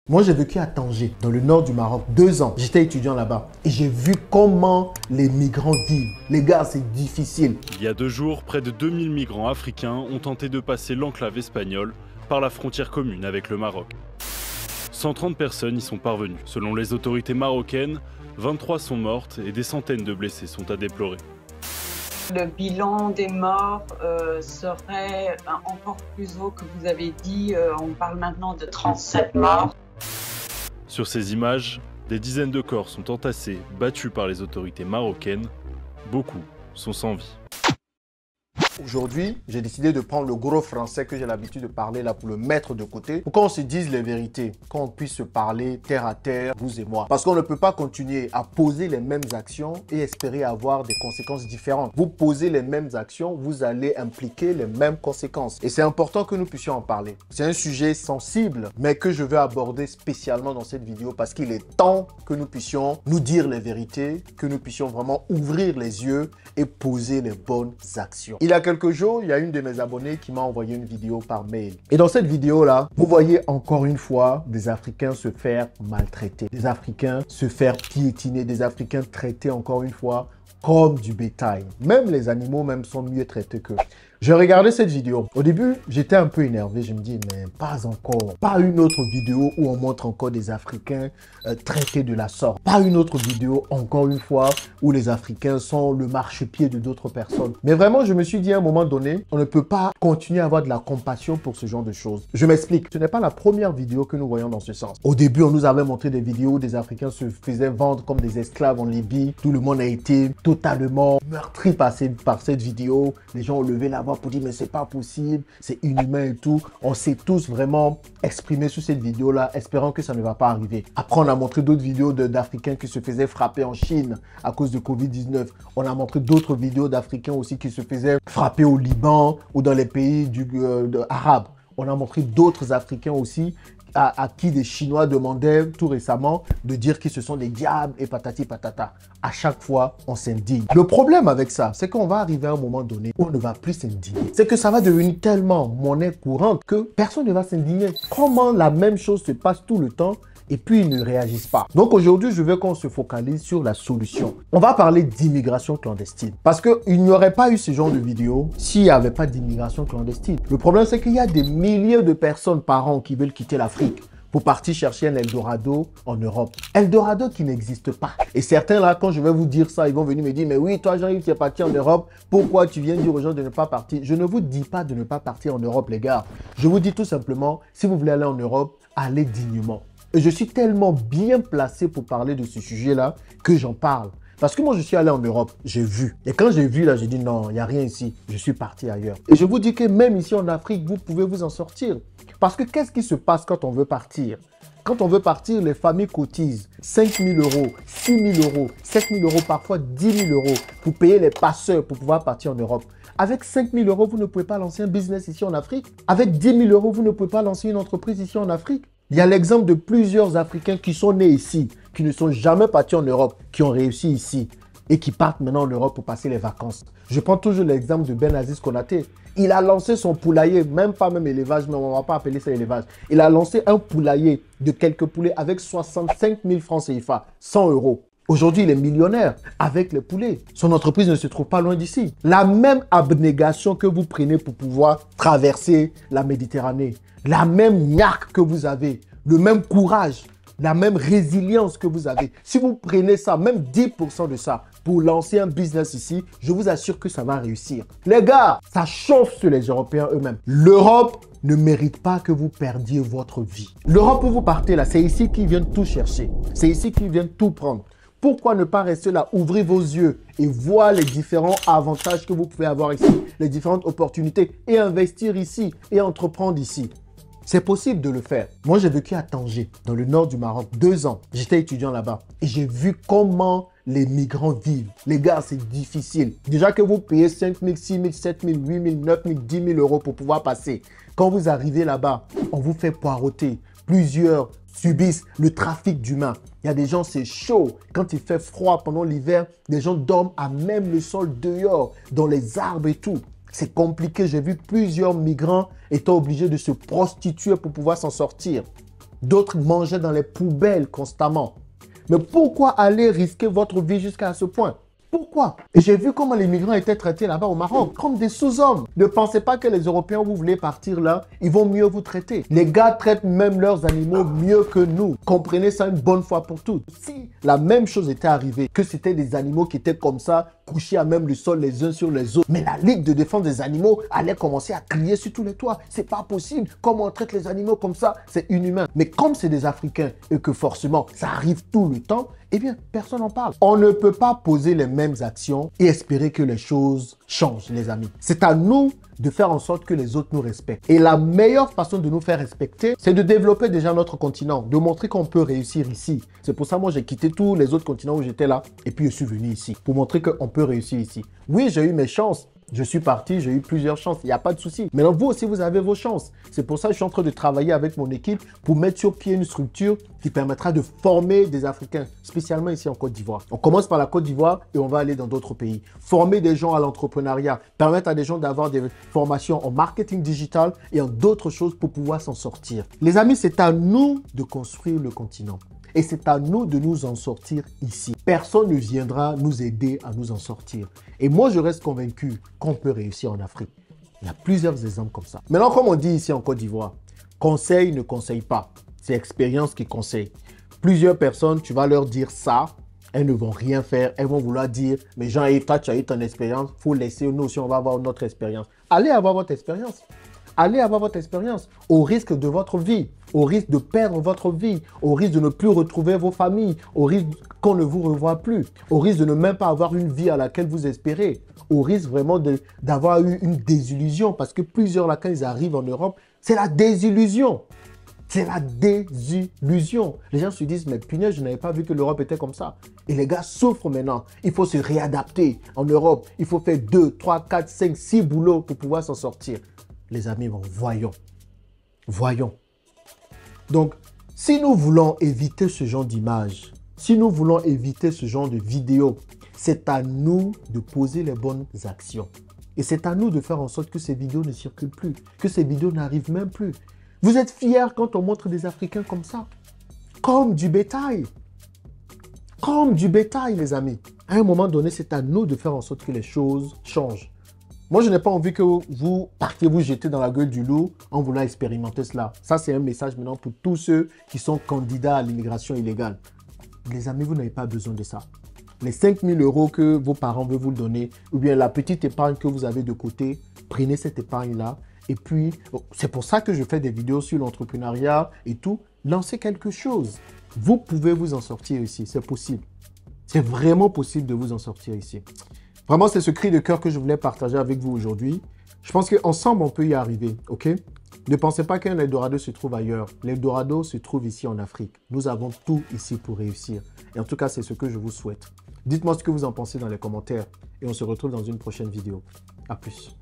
Moi, j'ai vécu à Tanger, dans le nord du Maroc, 2 ans. J'étais étudiant là-bas et j'ai vu comment les migrants vivent. Les gars, c'est difficile. Il y a 2 jours, près de 2000 migrants africains ont tenté de passer l'enclave espagnole par la frontière commune avec le Maroc. 130 personnes y sont parvenues. Selon les autorités marocaines, 23 sont mortes et des centaines de blessés sont à déplorer. Le bilan des morts serait encore plus haut que vous avez dit. On parle maintenant de 37 morts. Sur ces images, des dizaines de corps sont entassés, battus par les autorités marocaines. Beaucoup sont sans vie. Aujourd'hui, j'ai décidé de prendre le gros français que j'ai l'habitude de parler là pour le mettre de côté. Pour qu'on se dise les vérités, qu'on puisse se parler terre à terre, vous et moi. Parce qu'on ne peut pas continuer à poser les mêmes actions et espérer avoir des conséquences différentes. Vous posez les mêmes actions, vous allez impliquer les mêmes conséquences. Et c'est important que nous puissions en parler. C'est un sujet sensible, mais que je veux aborder spécialement dans cette vidéo parce qu'il est temps que nous puissions nous dire les vérités, que nous puissions vraiment ouvrir les yeux et poser les bonnes actions. Il y a quelques jours, il y a une de mes abonnés qui m'a envoyé une vidéo par mail. Et dans cette vidéo-là, vous voyez encore une fois des Africains se faire maltraiter, des Africains se faire piétiner, des Africains traités encore une fois comme du bétail. Même les animaux même sont mieux traités qu'eux. J'ai regardé cette vidéo. Au début, j'étais un peu énervé. Je me dis, mais pas encore. Pas une autre vidéo où on montre encore des Africains traités de la sorte. Pas une autre vidéo, encore une fois, où les Africains sont le marchepied de d'autres personnes. Mais vraiment, je me suis dit à un moment donné, on ne peut pas continuer à avoir de la compassion pour ce genre de choses. Je m'explique. Ce n'est pas la première vidéo que nous voyons dans ce sens. Au début, on nous avait montré des vidéos où des Africains se faisaient vendre comme des esclaves en Libye. Tout le monde a été totalement meurtri par cette vidéo. Les gens ont levé la pour dire mais c'est pas possible, c'est inhumain et tout. On s'est tous vraiment exprimés sur cette vidéo là, espérant que ça ne va pas arriver. Après on a montré d'autres vidéos d'Africains qui se faisaient frapper en Chine à cause de Covid-19. On a montré d'autres vidéos d'Africains aussi qui se faisaient frapper au Liban ou dans les pays arabes. On a montré d'autres Africains aussi à qui des Chinois demandaient tout récemment de dire qu'ils se sont des diables et patati patata. À chaque fois, on s'indigne. Le problème avec ça, c'est qu'on va arriver à un moment donné où on ne va plus s'indigner. C'est que ça va devenir tellement monnaie courante que personne ne va s'indigner. Comment la même chose se passe tout le temps et puis ils ne réagissent pas. Donc aujourd'hui, je veux qu'on se focalise sur la solution. On va parler d'immigration clandestine. Parce qu'il n'y aurait pas eu ce genre de vidéo s'il n'y avait pas d'immigration clandestine. Le problème, c'est qu'il y a des milliers de personnes par an qui veulent quitter l'Afrique pour partir chercher un Eldorado en Europe. Eldorado qui n'existe pas. Et certains là, quand je vais vous dire ça, ils vont venir me dire, mais oui, toi Jean-Yves, tu es parti en Europe, pourquoi tu viens dire aux gens de ne pas partir? Je ne vous dis pas de ne pas partir en Europe, les gars. Je vous dis tout simplement, si vous voulez aller en Europe, allez dignement. Et je suis tellement bien placé pour parler de ce sujet-là que j'en parle. Parce que moi, je suis allé en Europe, j'ai vu. Et quand j'ai vu, là, j'ai dit non, il n'y a rien ici. Je suis parti ailleurs. Et je vous dis que même ici en Afrique, vous pouvez vous en sortir. Parce que qu'est-ce qui se passe quand on veut partir? Quand on veut partir, les familles cotisent 5 000 €, 6 000 €, 7 000 €, parfois 10 000 € pour payer les passeurs pour pouvoir partir en Europe. Avec 5 000 €, vous ne pouvez pas lancer un business ici en Afrique. Avec 10 000 €, vous ne pouvez pas lancer une entreprise ici en Afrique. Il y a l'exemple de plusieurs Africains qui sont nés ici, qui ne sont jamais partis en Europe, qui ont réussi ici et qui partent maintenant en Europe pour passer les vacances. Je prends toujours l'exemple de Ben Aziz Konaté. Il a lancé son poulailler, même élevage, mais on ne va pas appeler ça élevage. Il a lancé un poulailler de quelques poulets avec 65 000 francs CFA, 100 €. Aujourd'hui, il est millionnaire avec les poulets. Son entreprise ne se trouve pas loin d'ici. La même abnégation que vous prenez pour pouvoir traverser la Méditerranée, la même niaque que vous avez, le même courage, la même résilience que vous avez. Si vous prenez ça, même 10% de ça, pour lancer un business ici, je vous assure que ça va réussir. Les gars, ça chauffe sur les Européens eux-mêmes. L'Europe ne mérite pas que vous perdiez votre vie. L'Europe où vous partez là, c'est ici qu'ils viennent tout chercher. C'est ici qu'ils viennent tout prendre. Pourquoi ne pas rester là, ouvrir vos yeux et voir les différents avantages que vous pouvez avoir ici, les différentes opportunités et investir ici et entreprendre ici? C'est possible de le faire. Moi, j'ai vécu à Tanger, dans le nord du Maroc, 2 ans. J'étais étudiant là-bas et j'ai vu comment les migrants vivent. Les gars, c'est difficile. Déjà que vous payez 5 000, 6 000, 7 000, 8 000, 9 000, 10 000 € pour pouvoir passer. Quand vous arrivez là-bas, on vous fait poireauter. Plusieurs subissent le trafic d'humains. Il y a des gens, c'est chaud. Quand il fait froid pendant l'hiver, des gens dorment à même le sol dehors, dans les arbres et tout. C'est compliqué. J'ai vu plusieurs migrants étant obligés de se prostituer pour pouvoir s'en sortir. D'autres mangeaient dans les poubelles constamment. Mais pourquoi aller risquer votre vie jusqu'à ce point? Pourquoi? Et j'ai vu comment les migrants étaient traités là-bas au Maroc, comme des sous-hommes. Ne pensez pas que les Européens, vous voulez partir là, ils vont mieux vous traiter. Les gars traitent même leurs animaux mieux que nous. Comprenez ça une bonne fois pour toutes. Si la même chose était arrivée, que c'était des animaux qui étaient comme ça, couchés à même le sol les uns sur les autres, mais la Ligue de défense des animaux allait commencer à crier sur tous les toits. C'est pas possible. Comment on traite les animaux comme ça? C'est inhumain. Mais comme c'est des Africains et que forcément ça arrive tout le temps, eh bien, personne n'en parle. On ne peut pas poser les mêmes actions et espérer que les choses changent, les amis. C'est à nous de faire en sorte que les autres nous respectent. Et la meilleure façon de nous faire respecter, c'est de développer déjà notre continent, de montrer qu'on peut réussir ici. C'est pour ça, moi, j'ai quitté tous les autres continents où j'étais là et puis je suis venu ici pour montrer qu'on peut réussir ici. Oui, j'ai eu mes chances. Je suis parti, j'ai eu plusieurs chances, il n'y a pas de souci. Maintenant, vous aussi, vous avez vos chances. C'est pour ça que je suis en train de travailler avec mon équipe pour mettre sur pied une structure qui permettra de former des Africains, spécialement ici en Côte d'Ivoire. On commence par la Côte d'Ivoire et on va aller dans d'autres pays. Former des gens à l'entrepreneuriat, permettre à des gens d'avoir des formations en marketing digital et en d'autres choses pour pouvoir s'en sortir. Les amis, c'est à nous de construire le continent. Et c'est à nous de nous en sortir ici. Personne ne viendra nous aider à nous en sortir. Et moi, je reste convaincu qu'on peut réussir en Afrique. Il y a plusieurs exemples comme ça. Maintenant, comme on dit ici en Côte d'Ivoire, conseil ne conseille pas. C'est expérience qui conseille. Plusieurs personnes, tu vas leur dire ça, elles ne vont rien faire. Elles vont vouloir dire, mais Jean-Yves, toi, tu as eu ton expérience. Il faut laisser nous aussi, on va avoir notre expérience. Allez avoir votre expérience. Allez avoir votre expérience au risque de votre vie, au risque de perdre votre vie, au risque de ne plus retrouver vos familles, au risque qu'on ne vous revoie plus, au risque de ne même pas avoir une vie à laquelle vous espérez, au risque vraiment d'avoir eu une désillusion parce que plusieurs là, quand ils arrivent en Europe, c'est la désillusion. C'est la désillusion. Les gens se disent, mais punaise, je n'avais pas vu que l'Europe était comme ça. Et les gars souffrent maintenant. Il faut se réadapter en Europe. Il faut faire 2, 3, 4, 5, 6 boulots pour pouvoir s'en sortir. Les amis, bon, voyons. Voyons. Donc, si nous voulons éviter ce genre d'image, si nous voulons éviter ce genre de vidéos, c'est à nous de poser les bonnes actions. Et c'est à nous de faire en sorte que ces vidéos ne circulent plus, que ces vidéos n'arrivent même plus. Vous êtes fiers quand on montre des Africains comme ça, comme du bétail. Comme du bétail, les amis. À un moment donné, c'est à nous de faire en sorte que les choses changent. Moi, je n'ai pas envie que vous partiez vous jeter dans la gueule du loup en voulant expérimenter cela. Ça, c'est un message maintenant pour tous ceux qui sont candidats à l'immigration illégale. Les amis, vous n'avez pas besoin de ça. Les 5 000 € que vos parents veulent vous donner, ou bien la petite épargne que vous avez de côté, prenez cette épargne-là. Et puis, c'est pour ça que je fais des vidéos sur l'entrepreneuriat et tout. Lancez quelque chose. Vous pouvez vous en sortir ici, c'est possible. C'est vraiment possible de vous en sortir ici. Vraiment, c'est ce cri de cœur que je voulais partager avec vous aujourd'hui. Je pense qu'ensemble, on peut y arriver, ok? Ne pensez pas qu'un Eldorado se trouve ailleurs. L'Eldorado se trouve ici en Afrique. Nous avons tout ici pour réussir. Et en tout cas, c'est ce que je vous souhaite. Dites-moi ce que vous en pensez dans les commentaires. Et on se retrouve dans une prochaine vidéo. À plus.